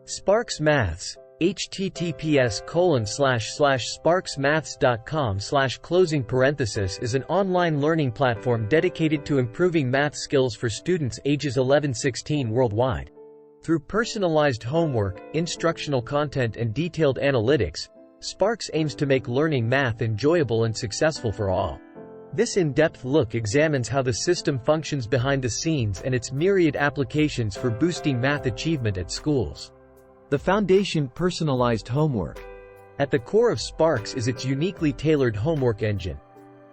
Sparx Maths, https://sparxmaths.com/, is an online learning platform dedicated to improving math skills for students ages 11–16 worldwide. Through personalized homework, instructional content and detailed analytics, Sparx aims to make learning math enjoyable and successful for all. This in-depth look examines how the system functions behind the scenes and its myriad applications for boosting math achievement at schools. The foundation: personalized homework. At the core of Sparx is its uniquely tailored homework engine.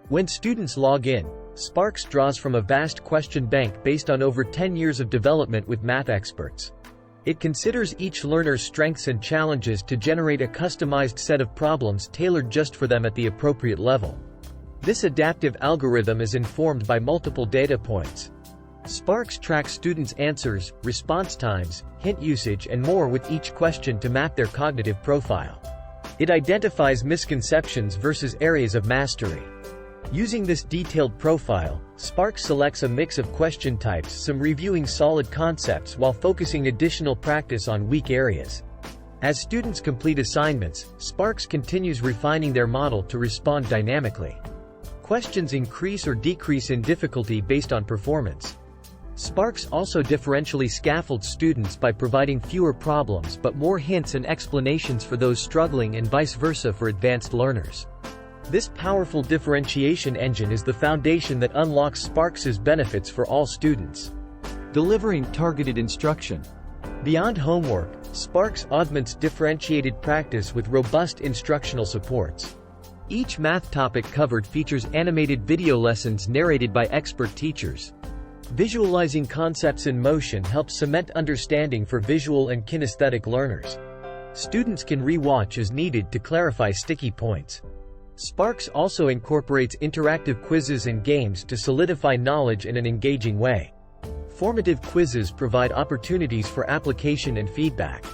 When students log in, Sparx draws from a vast question bank based on over 10 years of development with math experts. It considers each learner's strengths and challenges to generate a customized set of problems tailored just for them at the appropriate level. This adaptive algorithm is informed by multiple data points. Sparx tracks students' answers, response times, hint usage and more with each question to map their cognitive profile. It identifies misconceptions versus areas of mastery. Using this detailed profile, Sparx selects a mix of question types, some reviewing solid concepts while focusing additional practice on weak areas. As students complete assignments, Sparx continues refining their model to respond dynamically. Questions increase or decrease in difficulty based on performance. Sparx also differentially scaffolds students by providing fewer problems but more hints and explanations for those struggling and vice versa for advanced learners. This powerful differentiation engine is the foundation that unlocks Sparx's benefits for all students. Delivering targeted instruction. Beyond homework, Sparx augments differentiated practice with robust instructional supports. Each math topic covered features animated video lessons narrated by expert teachers. Visualizing concepts in motion helps cement understanding for visual and kinesthetic learners. Students can re-watch as needed to clarify sticky points. Sparx also incorporates interactive quizzes and games to solidify knowledge in an engaging way. Formative quizzes provide opportunities for application and feedback.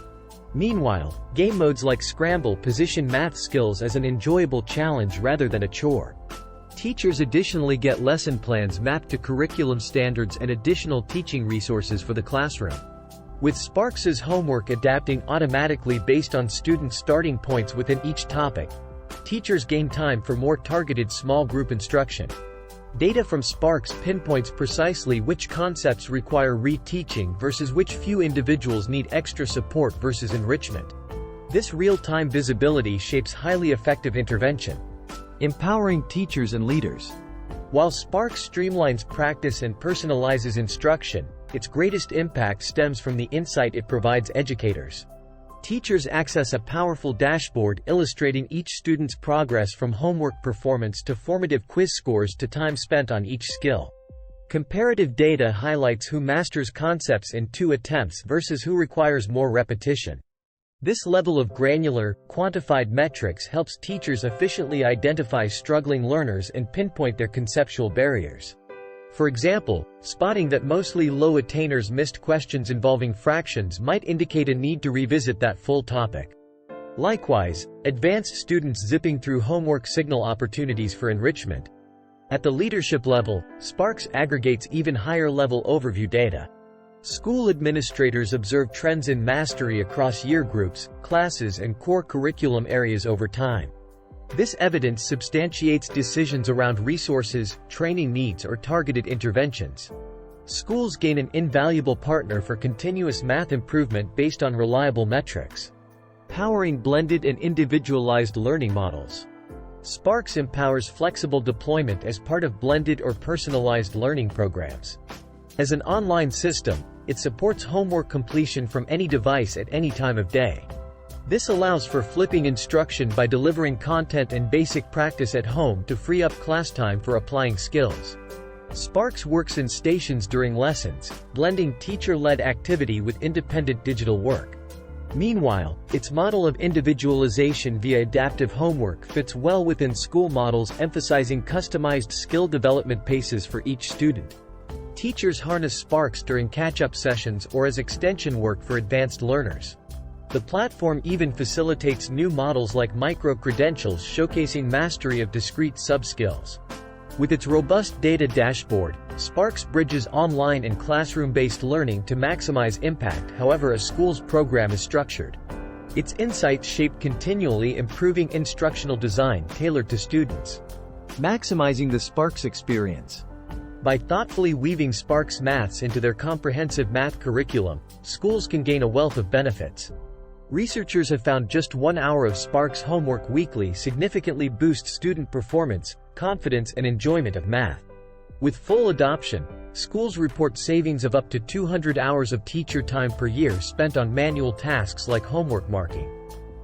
Meanwhile, game modes like Scramble position math skills as an enjoyable challenge rather than a chore. Teachers additionally get lesson plans mapped to curriculum standards and additional teaching resources for the classroom. With Sparx's homework adapting automatically based on students' starting points within each topic, teachers gain time for more targeted small group instruction. Data from Sparx pinpoints precisely which concepts require re-teaching versus which few individuals need extra support versus enrichment. This real-time visibility shapes highly effective intervention. Empowering teachers and leaders. While Sparx streamlines practice and personalizes instruction, its greatest impact stems from the insight it provides educators. Teachers access a powerful dashboard illustrating each student's progress from homework performance to formative quiz scores to time spent on each skill. Comparative data highlights who masters concepts in 2 attempts versus who requires more repetition. This level of granular, quantified metrics helps teachers efficiently identify struggling learners and pinpoint their conceptual barriers. For example, spotting that mostly low attainers missed questions involving fractions might indicate a need to revisit that full topic. Likewise, advanced students zipping through homework signal opportunities for enrichment. At the leadership level, Sparx aggregates even higher-level overview data. School administrators observe trends in mastery across year groups, classes and core curriculum areas over time. This evidence substantiates decisions around resources, training needs or targeted interventions. Schools gain an invaluable partner for continuous math improvement based on reliable metrics. Powering blended and individualized learning models. Sparx empowers flexible deployment as part of blended or personalized learning programs. As an online system, it supports homework completion from any device at any time of day. This allows for flipping instruction by delivering content and basic practice at home to free up class time for applying skills. Sparx works in stations during lessons, blending teacher-led activity with independent digital work. Meanwhile, its model of individualization via adaptive homework fits well within school models emphasizing customized skill development paces for each student. Teachers harness Sparx during catch-up sessions or as extension work for advanced learners. The platform even facilitates new models like micro-credentials showcasing mastery of discrete sub-skills. With its robust data dashboard, Sparx bridges online and classroom-based learning to maximize impact however a school's program is structured. Its insights shape continually improving instructional design tailored to students. Maximizing the Sparx experience. By thoughtfully weaving Sparx Maths into their comprehensive math curriculum, schools can gain a wealth of benefits. Researchers have found just 1 hour of Sparx homework weekly significantly boosts student performance, confidence and enjoyment of math. With full adoption, schools report savings of up to 200 hours of teacher time per year spent on manual tasks like homework marking.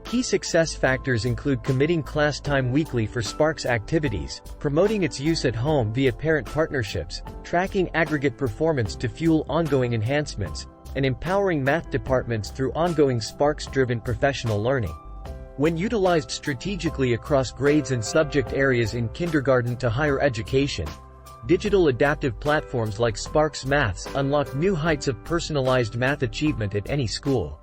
Key success factors include committing class time weekly for Sparx activities, promoting its use at home via parent partnerships, tracking aggregate performance to fuel ongoing enhancements, and empowering math departments through ongoing Sparx-driven professional learning. When utilized strategically across grades and subject areas in kindergarten to higher education, digital adaptive platforms like Sparx Maths unlock new heights of personalized math achievement at any school.